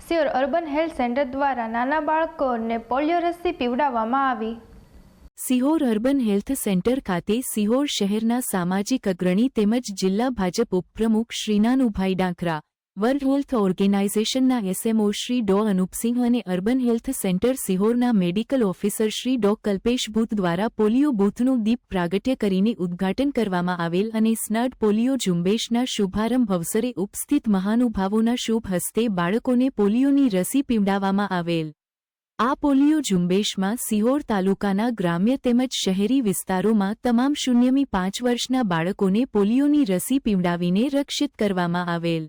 Sihor urban health centre દ્વારા નાના બાળકોને પોલિયો રસી પીવડાવવામાં આવી। સિહોર અર્બન હેલ્થ સેન્ટર ખાતે સિહોર શહેરના સામાજિક અગ્રણી તેમજ જિલ્લા ભાજપ ઉપપ્રમુખ શ્રી નાનુભાઈ ડાંખરા, વર્લ્ડ હેલ્થ ઓર્ગેનાઇઝેશનના એસએમઓ શ્રી ડો અનુપસિંહ અને અર્બન હેલ્થ સેન્ટર સિહોરના medical officer Shri Dr Kalpesh Buth દ્વારા પોલિયો બૂથનું દીપ પ્રાગટ્ય કરીને ઉદ્ઘાટન કરવામાં આવેલ અને સ્નડ પોલિયો ઝુંબેશના શુભારંભ અવસરે ઉપસ્થિત મહાનુભાવોના શુભ હસ્તે બાળકોને પોલિયોની રસી પીવડાવવામાં આવેલ। આ પોલિયો ઝુંબેશમાં સિહોર તાલુકાના ગ્રામ્ય તેમજ શહેરી વિસ્તારોમાં તમામ 0 થી 5 વર્ષના બાળકોને પોલિયોની રસી પીવડાવીને રક્ષિત કરવામાં આવેલ।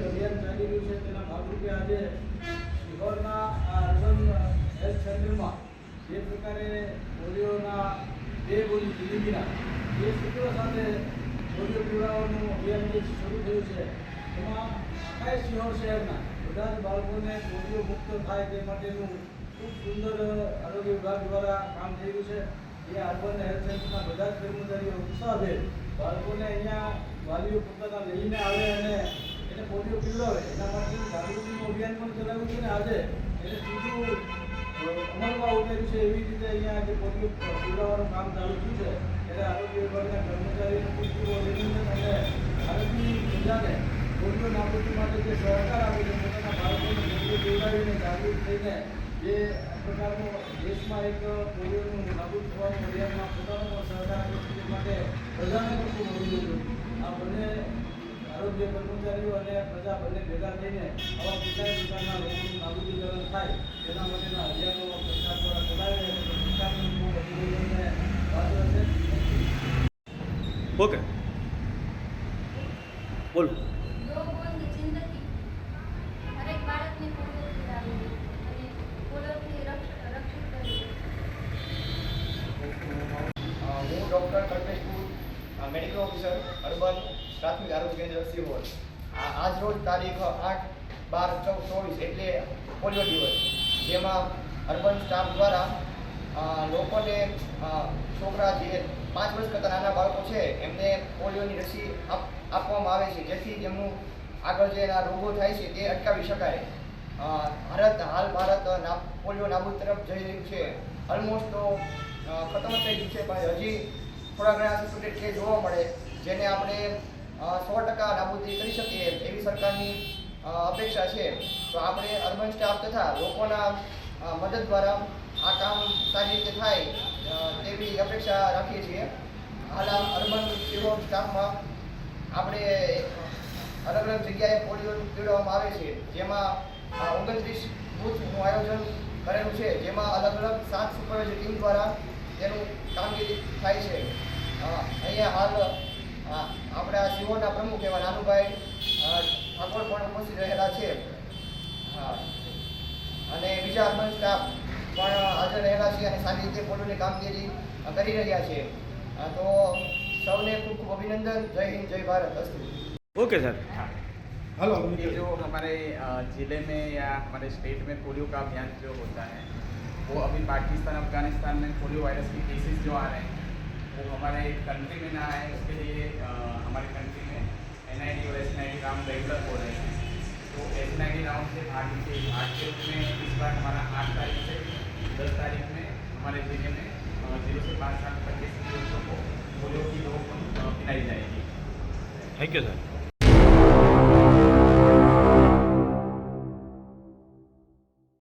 અભિયાન ચાલી રહ્યું છે તેના ભાગરૂપે આજે સિહોરના અર્બન હેલ્થ સેન્ટરમાં જે પ્રકારે પોલિયોના 2 ગોળી જીલીબીના એ સૂત્રો સાથે પોલિયો પીવડાવવાનું અભિયાન જે શરૂ થયું છે એમાં આખા સિહોર શહેરના બધા જ બાળકોને પોલિયો મુક્ત થાય તે માટેનું ખૂબ સુંદર આરોગ્ય વિભાગ દ્વારા કામ થઈ રહ્યું છે। એ અર્બન હેલ્થ સેન્ટરના બધા જ કર્મચારીઓ ઉત્સાહભેર બાળકોને અહીંયા વાલીઓ પોતાના લઈને આવે અને એને પોલિયો પીવડાવે એના માટેનું જાગૃતિનું અભિયાન પણ ચલાવ્યું છે ને આજે એને સીધું અમલમાં ઉતર્યું છે। એવી રીતે અહીંયા જે પોલિયો પીવડાવવાનું કામ ચાલુ થયું છે ત્યારે આરોગ્ય વિભાગના કર્મચારીઓને ખૂબ ખૂબ અભિનંદન અને ભારતની પ્રજાને પોલિયો નાબૂદી માટે જે સહકાર આપે છે પોતાના બાળકોને પોલિયો પીવડાવીને જાગૃત થઈને જે પ્રકારનો દેશમાં એક પોલિયોનું નાબૂદ થવાનું અભિયાનમાં પોતાનો પણ સહકાર આપે છે તે માટે પ્રજાને પણ ખૂબ અભિનંદન। આ બંને આરોગ્ય કર્મચારીઓ અને પ્રજા બંને ભેગા થઈને આવા કેટલાય પ્રકારના રોગોનું નાબૂદીકરણ થાય તેના માટેના અભિયાનો સરકાર દ્વારા ચલાવે અને સરકારનું ખૂબ અભિનંદનને પાત્ર છે। ઓકે બોલો। હું doctor Kalpesh booth, medical officer urban પ્રાથમિક આરોગ્ય કેન્દ્ર સિહોર। આજ રોજ તારીખ 8/12/24 એટલે પોલિયો દિવસ, જેમાં અર્બન સ્ટાફ દ્વારા લોકોને છોકરા જે 5 વર્ષ કરતાં નાના બાળકો છે એમને પોલિયોની રસી આપવામાં આવે છે, જેથી તેમનું આગળ જે રોગો થાય છે તે અટકાવી શકાય। ભારત પોલિયો નાબૂદ તરફ જઈ રહ્યું છે। ઓલમોસ્ટ તો ખતમ થઈ ગયું છે, પણ હજી થોડા ઘણા સિક્યુરિટી કેસ જોવા મળે, જેને આપણે 100% નાબૂદી કરી શકીએ એવી સરકારની અપેક્ષા છે। તો આપણે અર્બન સ્ટાફ તથા લોકોના મદદ દ્વારા આ કામ સારી રીતે થાય તેવી અપેક્ષા રાખીએ છીએ। હાલ અર્બન સિહોર સ્ટાફમાં આપણે અલગ અલગ જગ્યાએ પોલિયો પીવડાવવામાં આવે છે, જેમાં 29 બૂથનું આયોજન કરેલું છે, જેમાં અલગ અલગ 7 સુપરવાઇઝર ટીમ દ્વારા તેનું કામગીરી થાય છે. અહીંયા હાલ આપણા સિહોરના પ્રમુખ એવા નાનુભાઈ ઠાકોર પણ ઉપસ્થિત રહેલા છે અને બીજા અર્બન સ્ટાફ પણ હાજર રહેલા છે અને સારી રીતે પોલિયોની કામગીરી કરી રહ્યા છે. તો સૌને ખૂબ ખૂબ અભિનંદન. જય હિન્દ, जय भारत. अस्तु. Okay sir. हेलो. ये जो हमारे ज़िले में या हमारे स्टेट में पोलियो का अभियान जो होता है, वो अभी पाकिस्तान अफगानिस्तान में पोलियो वायरस के केसेस जो आ रहे हैं वो हमारे कंट्री में ना आए, उसके लिए हमारे कंट्री में NID और SNID राउंड रेगुलर हो रहे हैं. तो SNID राउंड से भाग के रूप में इस बार हमारा 8 तारीख से 10 तारीख में हमारे ज़िले में 0 से 5 साल तक के बच्चों को पोलियो की रोग पिलाई जाएगी. Thank you sir.